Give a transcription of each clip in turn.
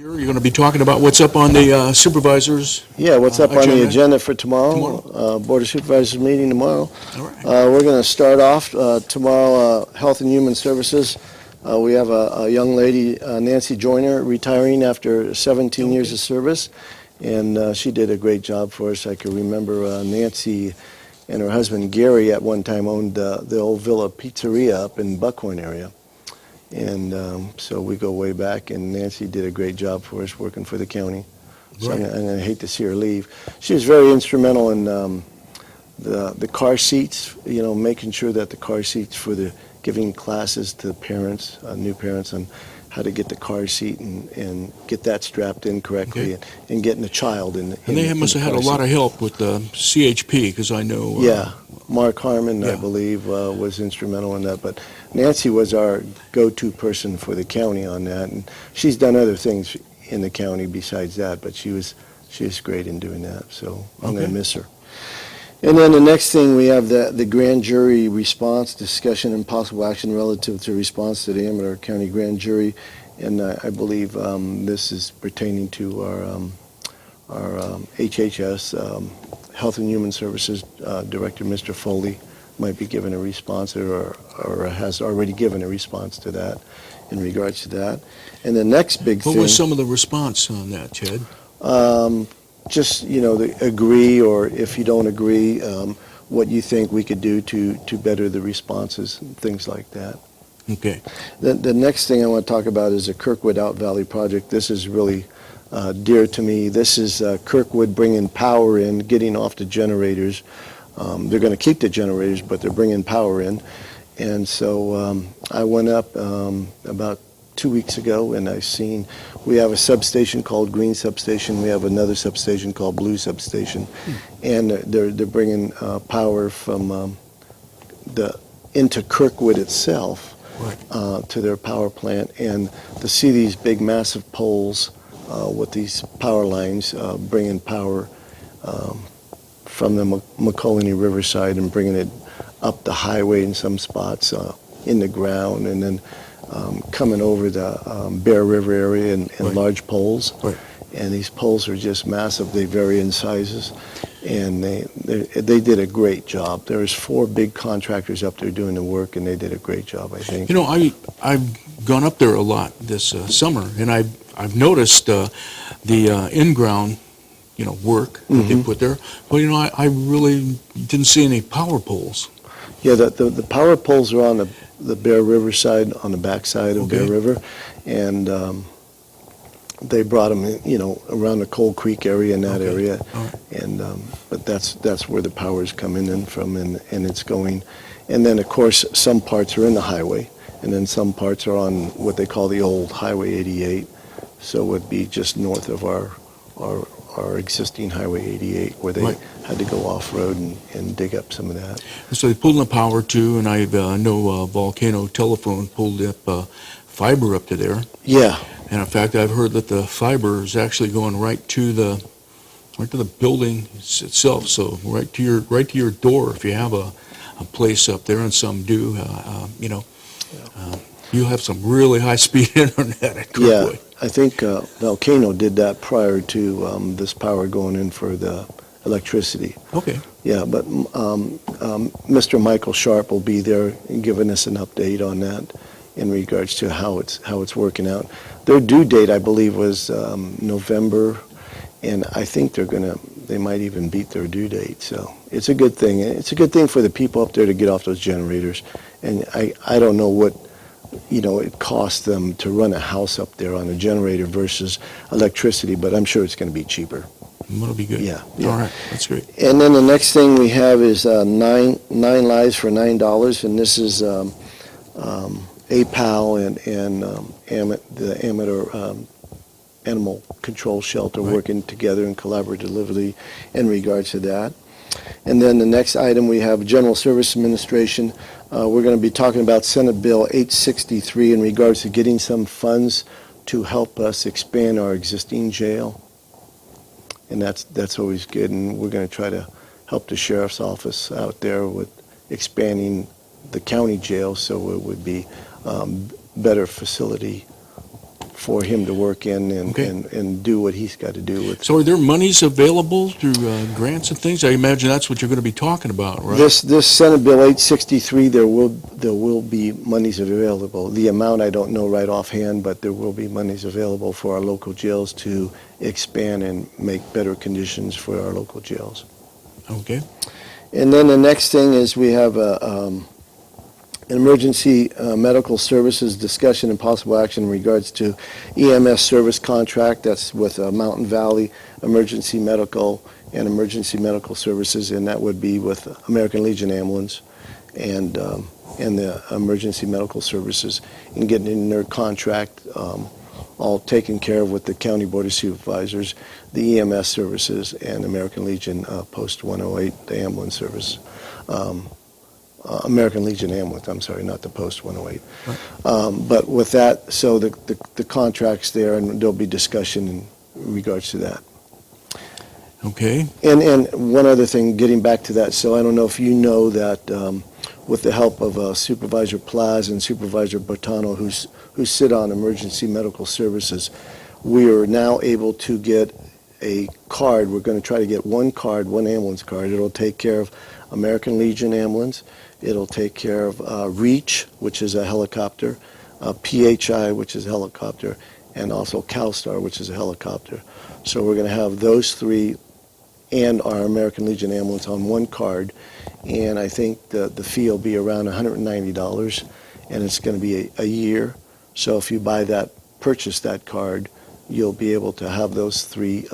You're going to be talking about what's up on the supervisors. Yeah, what's up on the agenda for tomorrow? Tomorrow. Board of Supervisors meeting tomorrow. All right. We're going to start off tomorrow, Health and Human Services. We have a young lady, Nancy Joyner, retiring after 17 years of service, and she did a great job for us. I can remember Nancy and her husband Gary at one time owned the old Villa Pizzeria up in Buckhorn area. And so we go way back, and Nancy did a great job for us working for the county. So Right. I hate to see her leave. She was very instrumental in the car seats, making sure that the car seats giving classes to parents, new parents, on how to get the car seat and get that strapped in correctly, and getting the child in. And they must have had a lot of help with the CHP, because I know. Yeah, Mark Harmon, I yeah. believe, was instrumental in that. But Nancy was our go-to person for the county on that, and she's done other things in the county besides that. But she was great in doing that. So I'm going to miss her. And then the next thing, we have the grand jury response, discussion and possible action relative to response to the Amador County grand jury. And I believe this is pertaining to our HHS, Health and Human Services Director, Mr. Foley, might be given a response or has already given a response to that in regards to that. And the next big thing... What was some of the response on that, Chad? Just, agree, or if you don't agree, what you think we could do to better the responses and things like that. Okay. The next thing I want to talk about is the Kirkwood Out Valley project. This is really dear to me. This is Kirkwood bringing power in, getting off the generators. They're going to keep the generators, but they're bringing power in. And so I went up about 2 weeks ago, and I've seen we have a substation called Green Substation. We have another substation called Blue Substation, and they're bringing power from into Kirkwood itself. Right. To their power plant, and to see these big massive poles with these power lines bringing power from the McCulleney Riverside and bringing it up the highway in some spots in the ground, and then coming over the Bear River area in Right. large poles. Right. And these poles are just massive. They vary in sizes, and they did a great job. There's 4 big contractors up there doing the work, and they did a great job, I think. I've gone up there a lot this summer, and I've noticed the in-ground, work that they put there. But I really didn't see any power poles. Yeah, the power poles are on the Bear River side, on the back side of Bear River, and they brought them, around the Coal Creek area, in that area, and but that's where the power's coming in from, and it's going. And then, of course, some parts are in the highway, and then some parts are on what they call the old Highway 88, so it would be just north of our existing Highway 88, where they had to go off-road and dig up some of that. So they pulled the power too, and I know Volcano Telephone pulled up fiber up to there. Yeah. And in fact, I've heard that the fiber is actually going right to the building itself. So right to your door, if you have a place up there, and some do, you'll have some really high-speed internet at Kirkwood. Yeah, I think Volcano did that prior to this power going in for the electricity. Okay. Yeah, but Mr. Michael Sharp will be there giving us an update on that in regards to how it's working out. Their due date, I believe, was November, and I think they might even beat their due date. So it's a good thing. It's a good thing for the people up there to get off those generators. And I don't know what it costs them to run a house up there on a generator versus electricity, but I'm sure it's going to be cheaper. That'll be good. Yeah. All right, that's great. And then the next thing we have is nine lives for $9, and this is APAL and the Amador Animal Control Shelter working together and collaboratively in regards to that. And then the next item, we have General Service Administration. We're going to be talking about Senate Bill 863 in regards to getting some funds to help us expand our existing jail. And that's always good, and we're going to try to help the Sheriff's Office out there with expanding the county jail so it would be better facility for him to work in and do what he's got to do with. So are there monies available through grants and things? I imagine that's what you're going to be talking about, right? This Senate Bill 863, there will be monies available. The amount I don't know right offhand, but there will be monies available for our local jails to expand and make better conditions for our local jails. Okay. And then the next thing is we have an emergency medical services discussion and possible action in regards to EMS service contract. That's with Mountain Valley Emergency Medical and Emergency Medical Services, and that would be with American Legion Ambulance and the Emergency Medical Services, and getting in their contract all taken care of with the County Board of Supervisors, the EMS services, and American Legion Post 108, the ambulance service. American Legion Ambulance, I'm sorry, not the Post 108. Right. But with that, so the contract's there, and there'll be discussion in regards to that. Okay. And one other thing, getting back to that, so I don't know if you know that with the help of Supervisor Plaz and Supervisor Bertano, who sit on Emergency Medical Services, we are now able to get a card. We're going to try to get one card, one ambulance card. It'll take care of American Legion Ambulance. It'll take care of REACH, which is a helicopter, PHI, which is a helicopter, and also CalStar, which is a helicopter. So we're going to have those three and our American Legion Ambulance on one card, and I think the fee will be around $190, and it's going to be a year. So if you purchase that card, you'll be able to have those three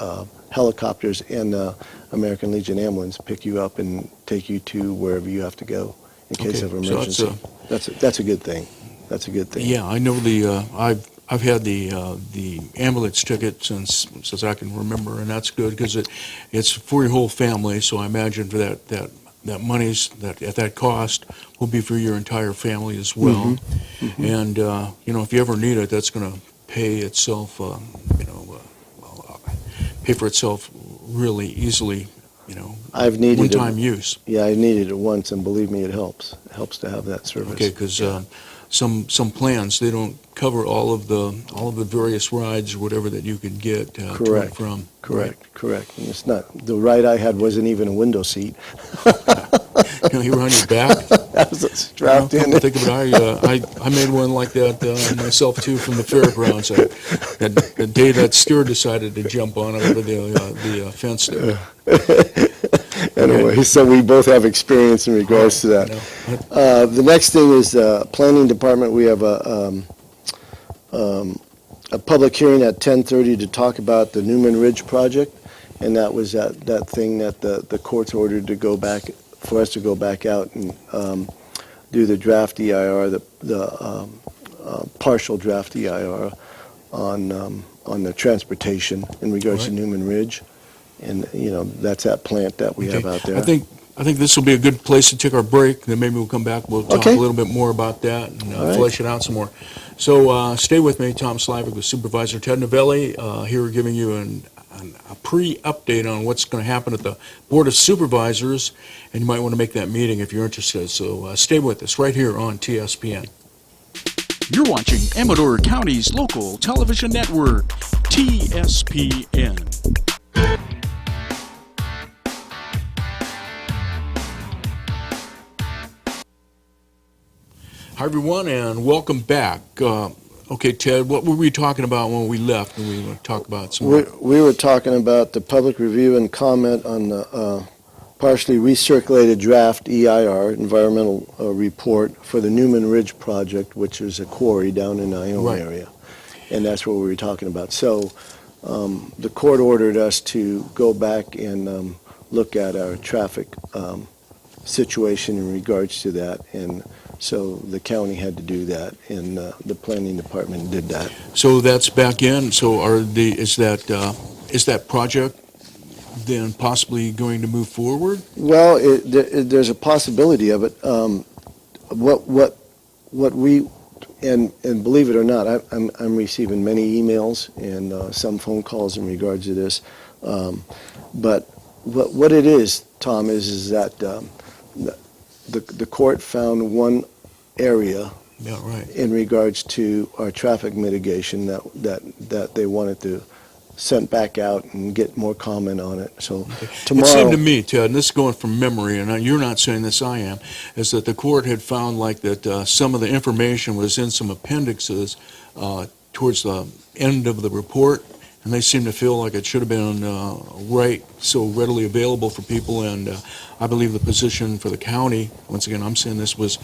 helicopters and the American Legion Ambulance pick you up and take you to wherever you have to go in case of emergency. So that's a good thing. That's a good thing. Yeah, I know I've had the ambulance ticket since I can remember, and that's good because it's for your whole family. So I imagine for that monies at that cost will be for your entire family as well. Mm-hmm. Mm-hmm. And if you ever need it, that's going to pay itself. Pay for itself really easily. I've needed one-time use. Yeah, I needed it once, and believe me, it helps. It helps to have that service. Okay, because some plans, they don't cover all of the various rides or whatever that you could get to and from. Correct. And it's not, the ride I had wasn't even a window seat. You were on your back. I was strapped in. Think of it, I made one like that myself too from the fairgrounds. The day that steer decided to jump on it over the fence there. Anyway, so we both have experience in regards to that. The next thing is Planning Department. We have a public hearing at 10:30 to talk about the Newman Ridge project, and that was that thing that the courts ordered to go back, for us to go back out and do the draft EIR, the partial draft EIR on the transportation in regards to Newman Ridge. And, that's that plant that we have out there. I think this will be a good place to take our break, then maybe we'll come back, we'll talk a little bit more about that and flesh it out some more. So stay with me, Tom Slivick with Supervisor Ted Novelli, here giving you a pre-update on what's going to happen at the Board of Supervisors, and you might want to make that meeting if you're interested. So stay with us right here on TSPN. You're watching Amador County's local television network, TSPN. Hi, everyone, and welcome back. Okay, Ted, what were we talking about when we left? And we want to talk about some more. We were talking about the public review and comment on the partially recirculated draft EIR, environmental report, for the Newman Ridge project, which is a quarry down in the Ione area. And that's what we were talking about. So the court ordered us to go back and look at our traffic situation in regards to that, and so the county had to do that, and the planning department did that. So that's back in. So is that project then possibly going to move forward? Well, there's a possibility of it. What we and believe it or not, I'm receiving many emails and some phone calls in regards to this. But what it is, Tom, is that the court found one area Yeah, right. in regards to our traffic mitigation that they wanted to send back out and get more comment on it. So tomorrow. It seemed to me, Ted, and this is going from memory, and you're not saying this, I am, is that the court had found like that some of the information was in some appendixes towards the end of the report, and they seemed to feel like it should have been so readily available for people, and I believe the position for the county, once again, I'm saying this was,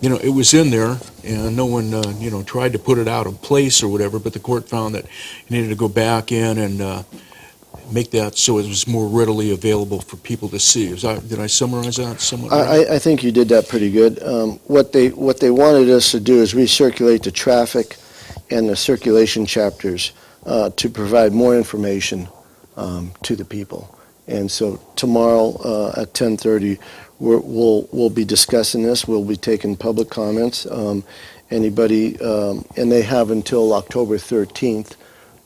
it was in there, and no one, tried to put it out of place or whatever, but the court found that you needed to go back in and make that so it was more readily available for people to see. Did I summarize that somewhat right? I think you did that pretty good. What they wanted us to do is recirculate the traffic and the circulation chapters to provide more information to the people. And so tomorrow at 10:30, we'll be discussing this. We'll be taking public comments. Anybody, and they have until October 13th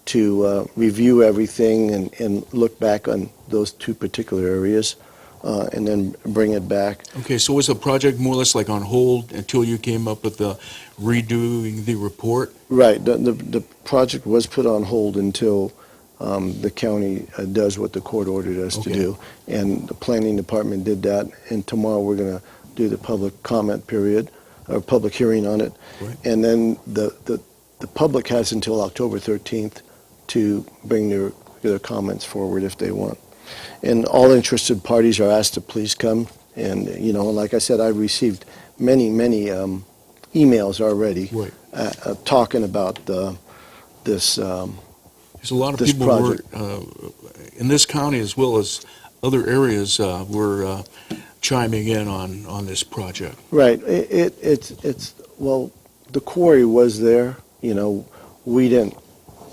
to review everything and look back on those two particular areas, and then bring it back. Okay, so was the project more or less like on hold until you came up with the redoing the report? Right. The project was put on hold until the county does what the court ordered us to Okay. do. And the planning department did that. And tomorrow we're going to do the public comment period, or public hearing on it. Right. And then the public has until October 13th to bring their comments forward if they want. And all interested parties are asked to please come. And, like I said, I've received many emails already Right. talking about this. There's a lot of This people project. were, in this county as well as other areas, were chiming in on this project. Right. It's well, the quarry was there. We didn't.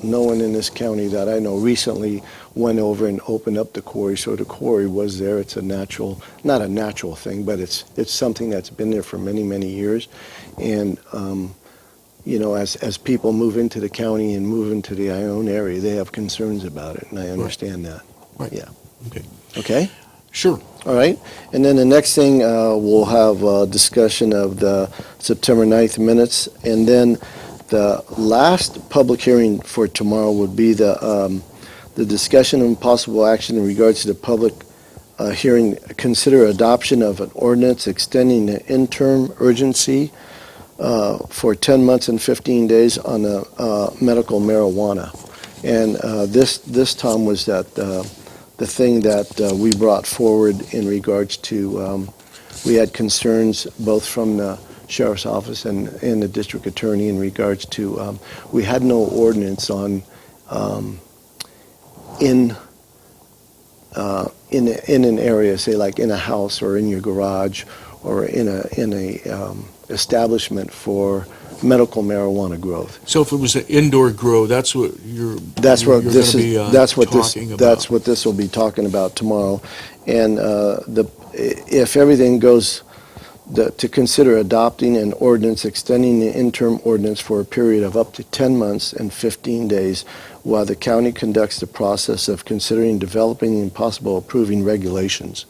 No one in this county that I know recently went over and opened up the quarry, so the quarry was there. It's not a natural thing, but it's something that's been there for many years. And as people move into the county and move into the Ione area, they have concerns about it, and I understand that. Right. Yeah. Okay. Okay. Sure. All right. And then the next thing, we'll have a discussion of the September 9th minutes. And then the last public hearing for tomorrow would be the discussion and possible action in regards to the public hearing, consider adoption of an ordinance extending the interim urgency for 10 months and 15 days on the medical marijuana. And this, Tom, was that the thing that we brought forward in regards to, we had concerns both from the sheriff's office and the district attorney in regards to, we had no ordinance on in an area, say like in a house or in your garage or in a establishment for medical marijuana growth. So if it was an indoor grow, that's what you're That's what you're this gonna be, is. That's what this. talking about. That's what this will be talking about tomorrow, and if everything goes, to consider adopting an ordinance extending the interim ordinance for a period of up to 10 months and 15 days, while the county conducts the process of considering developing and possible approving regulations.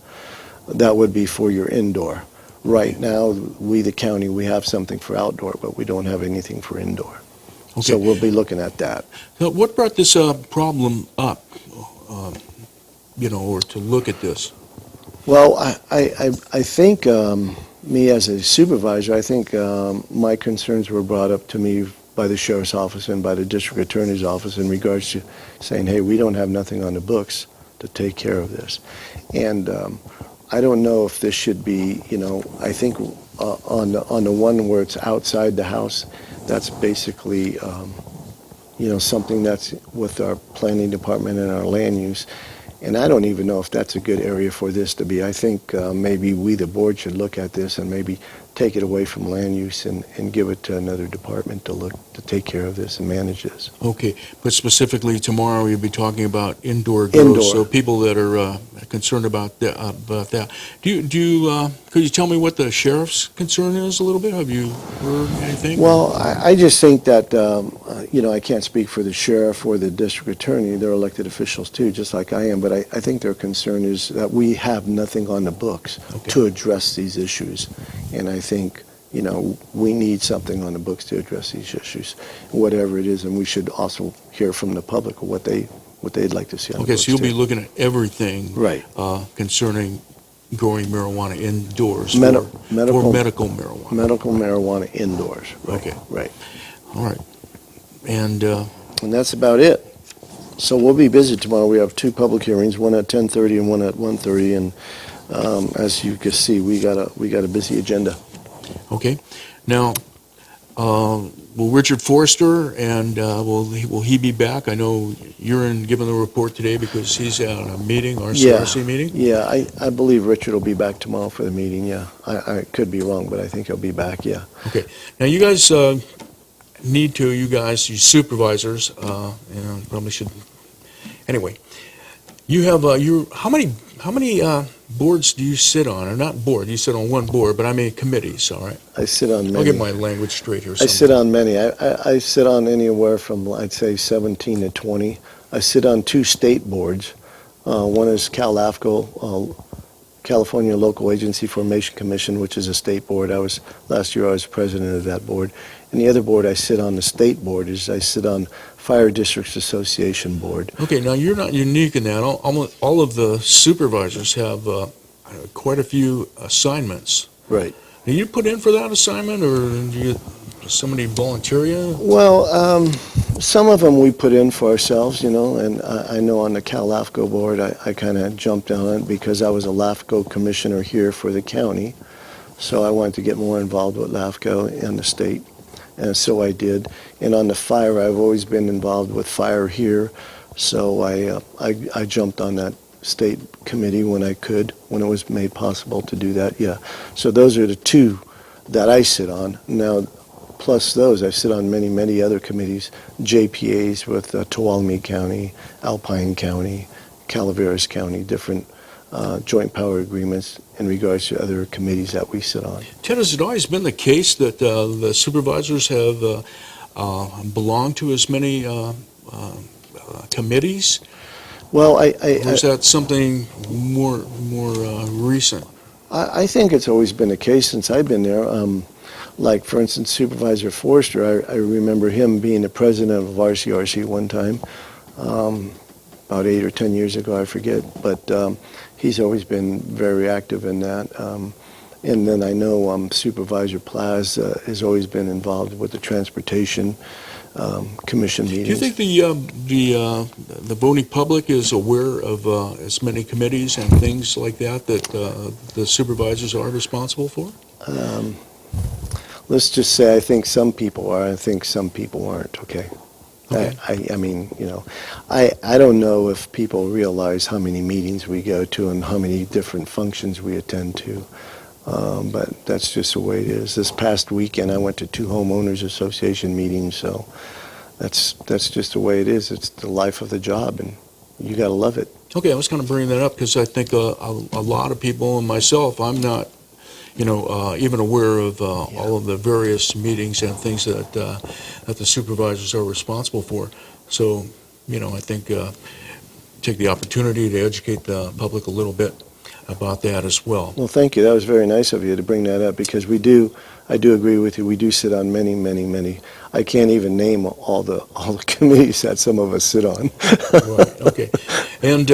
That would be for your indoor. Right now, we, the county, we have something for outdoor, but we don't have anything for indoor. Okay. So we'll be looking at that. Now, what brought this problem up, or to look at this? Well, I think, me as a supervisor, I think my concerns were brought up to me by the sheriff's office and by the district attorney's office in regards to saying, hey, we don't have nothing on the books to take care of this. And I don't know if this should be, I think on the one where it's outside the house, that's basically, something that's with our planning department and our land use. And I don't even know if that's a good area for this to be. I think maybe we, the board, should look at this and maybe take it away from land use and give it to another department to take care of this and manage this. Okay, but specifically tomorrow you'll be talking about indoor grows. Indoor. So people that are concerned about that. Could you tell me what the sheriff's concern is a little bit? Have you heard anything? Well, I just think that, I can't speak for the sheriff or the district attorney. They're elected officials too, just like I am. But I think their concern is that we have nothing on the books Okay. to address these issues. And I think, we need something on the books to address these issues, whatever it is, and we should also hear from the public what they'd like to see on the Okay, books so you'll be too. looking at everything Right. Concerning growing marijuana indoors Medical- for medical marijuana. Medical marijuana indoors. Right, Okay. Right. All right. And And that's about it. So we'll be busy tomorrow. We have two public hearings, one at 10:30 and one at 1:30, and as you can see, we got a busy agenda. okay, now will Richard Forrester and will he be back? I know you're giving the report today because he's at a meeting, our CRC meeting. Yeah, I believe Richard will be back tomorrow for the meeting. Yeah, I could be wrong, but I think he'll be back. Yeah. Okay. Now you guys you supervisors, probably should. Anyway, you have how many boards do you sit on? Or not board? You sit on one board, but I mean committees. All right. I sit on many. I'll get my language straight here. I sit on many. I sit on anywhere from, I'd say, 17 to 20. I sit on two state boards. One is CalAFCO, California Local Agency Formation Commission, which is a state board. Last year I was president of that board. And the other board I sit on, the state board, I sit on Fire Districts Association Board. Okay, now you're not unique in that. All of the supervisors have quite a few assignments. Right. Do you put in for that assignment, or does somebody volunteer you? Well, some of them we put in for ourselves, and I know on the CalAFCO board I kind of jumped on it because I was a LAFCO commissioner here for the county. So I wanted to get more involved with LAFCO in the state, and so I did. And on the fire, I've always been involved with fire here, so I jumped on that state committee when I could, when it was made possible to do that, yeah. So those are the two that I sit on. Now, plus those, I sit on many, many other committees, JPAs with Tuolumne County, Alpine County, Calaveras County, different joint power agreements in regards to other committees that we sit on. Ted, has it always been the case that the supervisors have belonged to as many committees? Well, Or is that something more recent? I think it's always been the case since I've been there. Like, for instance, Supervisor Forrester, I remember him being the president of RCRC one time, about 8 or 10 years ago, I forget. But he's always been very active in that. And then I know Supervisor Plaz has always been involved with the transportation commission meetings. Do you think the voting public is aware of as many committees and things like that the supervisors are responsible for? Let's just say I think some people are. I think some people aren't, okay? Okay. I mean, I don't know if people realize how many meetings we go to and how many different functions we attend to. But that's just the way it is. This past weekend, I went to 2 homeowners association meetings, so that's just the way it is. It's the life of the job, and you got to love it. Okay, I was going to bring that up because I think a lot of people, and myself, I'm not, even aware of all of the various meetings and things that the supervisors are responsible for. So, I think take the opportunity to educate the public a little bit about that as well. Well, thank you. That was very nice of you to bring that up because I do agree with you. We do sit on many, many, many. I can't even name all the committees that some of us sit on. Right, okay. And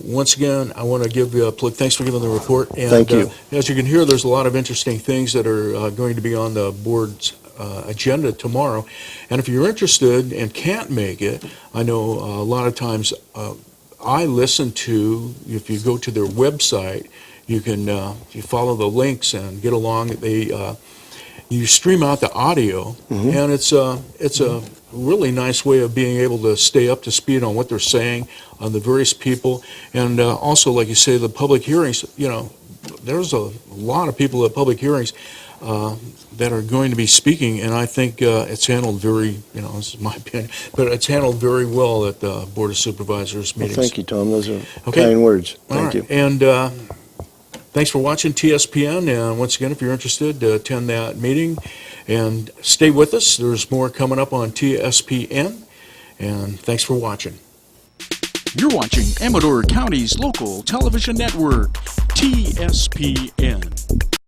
once again, I want to give you a plug. Thanks for giving the report. And, Thank you. As you can hear, there's a lot of interesting things that are going to be on the board's agenda tomorrow. And if you're interested and can't make it, I know a lot of times I listen to, if you go to their website, you can you follow the links and get along. You stream out the audio, and it's a really nice way of being able to stay up to speed on what they're saying on the various people, and also, like you say, the public hearings. There's a lot of people at public hearings that are going to be speaking, and I think it's handled very, this is my opinion, but it's handled very well at the Board of Supervisors meetings. Well, thank you, Tom. Those are Okay. kind words. All Thank right. you. And thanks for watching TSPN, and once again, if you're interested, attend that meeting, and stay with us. There's more coming up on TSPN, and thanks for watching. You're watching Amador County's local television network, TSPN.